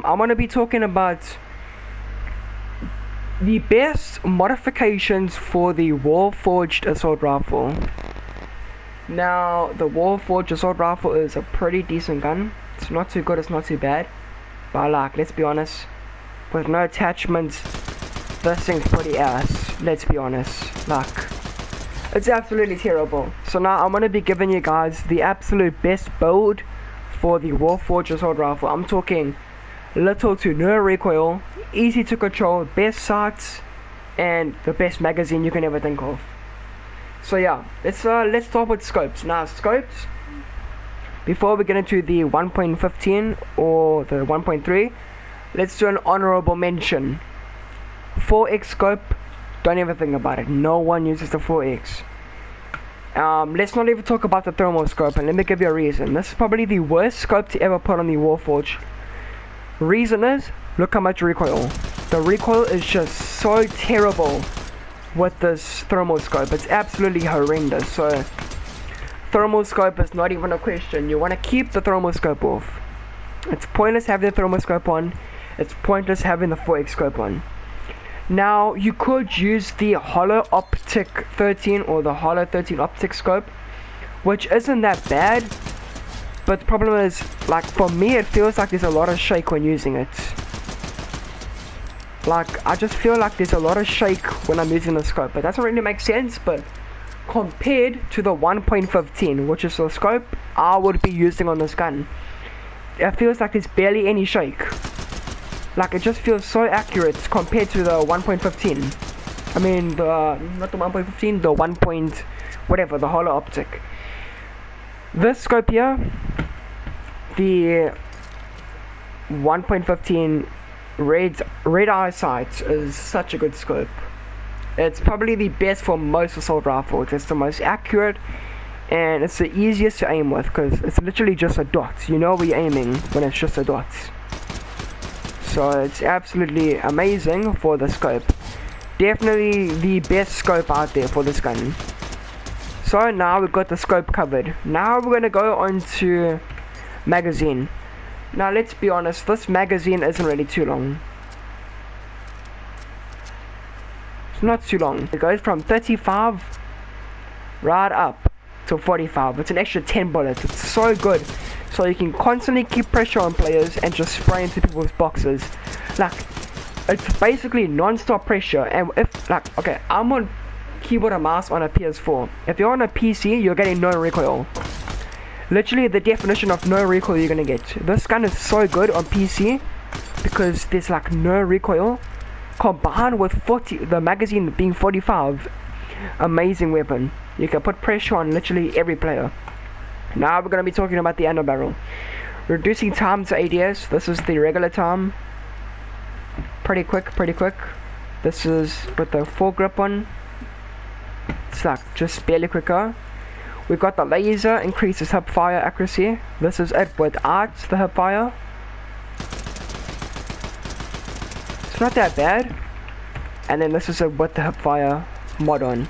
I'm gonna be talking about the best modifications for the wall-forged assault rifle. Now, the wall-forged assault rifle is a pretty decent gun. It's not too good, it's not too bad. But like, let's be honest, with no attachments, this thing's pretty ass. Let's be honest. Like, it's absolutely terrible. So now I'm gonna be giving you guys the absolute best build for the wall-forged assault rifle. I'm talking little to no recoil, easy to control, best sights, and the best magazine you can ever think of. So yeah, let's start with scopes. Now scopes, before we get into the 1.15 or the 1.3, let's do an honorable mention. 4x scope, don't even think about it. No one uses the 4x. Let's not even talk about the thermal scope, and let me give you a reason. This is probably the worst scope to ever put on the Warforged. Reason is, look how much recoil. The recoil is just so terrible with this thermal scope. It's absolutely horrendous. So thermal scope is not even a question. You want to keep the thermal scope off. It's pointless having the thermal scope on. It's pointless having the 4x scope on. Now you could use the Holo Optic 13 or the Holo 13 Optic scope, which isn't that bad. But the problem is, like, for me it feels like there's a lot of shake when using it. Like, I just feel like there's a lot of shake when I'm using the scope, but that doesn't really make sense. But compared to the 1.15, which is the scope I would be using on this gun, it feels like there's barely any shake. Like, it just feels so accurate compared to the 1.15. I mean, not the 1.15, the 1. Whatever, the Holo Optic. This scope here, the 1.15 red eye sight, is such a good scope. It's probably the best for most assault rifles. It's the most accurate, and it's the easiest to aim with, because it's literally just a dot. You know where you're aiming when it's just a dot. So it's absolutely amazing for the scope. Definitely the best scope out there for this gun. So now we've got the scope covered. Now we're going to go on to magazine. Now let's be honest, this magazine isn't really too long. It's not too long. It goes from 35 right up to 45. It's an extra 10 bullets. It's so good. So you can constantly keep pressure on players and just spray into people's boxes. Like, it's basically non-stop pressure. And if, like, okay, I'm on keyboard and mouse on a PS4. If you're on a PC, you're getting no recoil. Literally the definition of no recoil you're gonna get. This gun is so good on PC because there's like no recoil, combined with the magazine being 45. Amazing weapon. You can put pressure on literally every player. Now we're gonna be talking about the ammo barrel. Reducing time to ADS. This is the regular time. Pretty quick. This is with the foregrip one. It's like just barely quicker. We've got the laser, increases hip fire accuracy. This is it without the hip fire. It's not that bad. And then this is it with the hip fire mod on.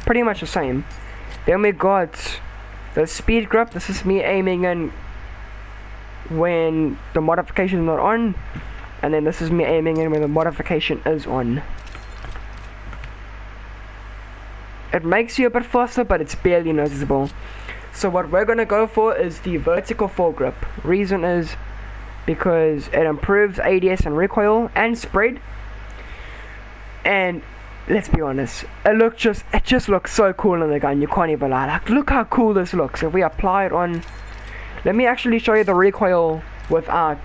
Pretty much the same. Then we got the speed grip. This is me aiming in when the modification is not on. And then this is me aiming in when the modification is on. It makes you a bit faster, but it's barely noticeable. So what we're gonna go for is the vertical foregrip. Reason is because it improves ADS and recoil and spread. And let's be honest, it just looks so cool in the gun. You can't even lie. Like, look how cool this looks. If we apply it on, let me actually show you the recoil without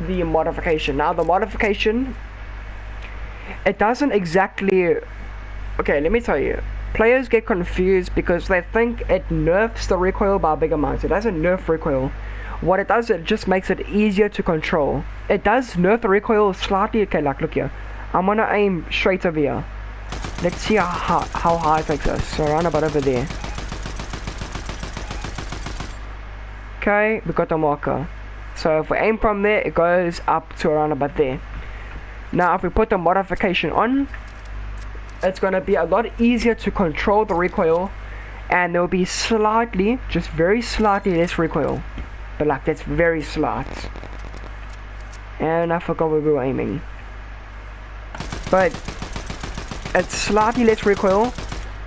the modification. Now the modification, it doesn't exactly. Okay, let me tell you. Players get confused because they think it nerfs the recoil by a big amount. It doesn't nerf recoil. What it does, it just makes it easier to control. It does nerf the recoil slightly. Okay, like, look here. I'm gonna aim straight over here. Let's see how high it takes us. So around about over there. Okay, we got the marker. So if we aim from there, it goes up to around about there. Now if we put the modification on, it's gonna be a lot easier to control the recoil, and there will be slightly, just very slightly less recoil, but like that's very slight. And I forgot where we were aiming, but it's slightly less recoil,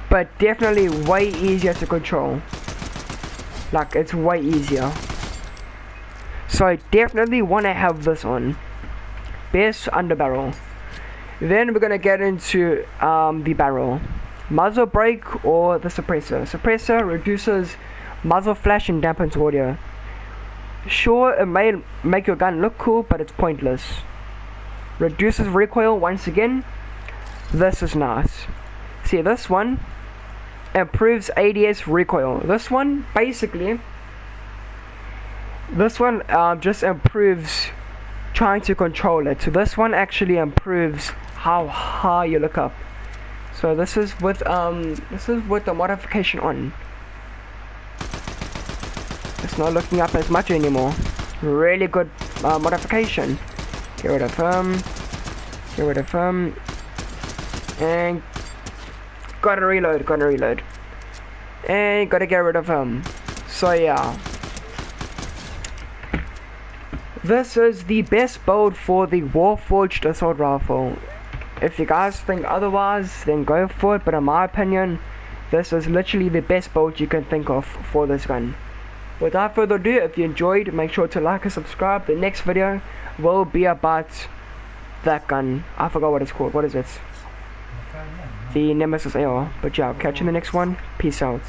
but definitely way easier to control. Like it's way easier. So I definitely want to have this on. Best under barrel. Then we're gonna get into the barrel. Muzzle brake or the suppressor. Suppressor reduces muzzle flash and dampens audio. Sure, it may make your gun look cool, but it's pointless. Reduces recoil once again. This is nice. See, this one improves ADS recoil. This one basically, just improves trying to control it. So this one actually improves how high you look up. So this is with the modification on. It's not looking up as much anymore. Really good modification. Get rid of and gotta reload, and gotta get rid of him. So yeah, this is the best build for the Warforged assault rifle. If you guys think otherwise, then go for it, but in my opinion, this is literally the best build you can think of for this gun. Without further ado, if you enjoyed, make sure to like and subscribe. The next video will be about that gun. I forgot what it's called. What is it? The Nemesis AR. But yeah, I'll catch you in the next one. Peace out.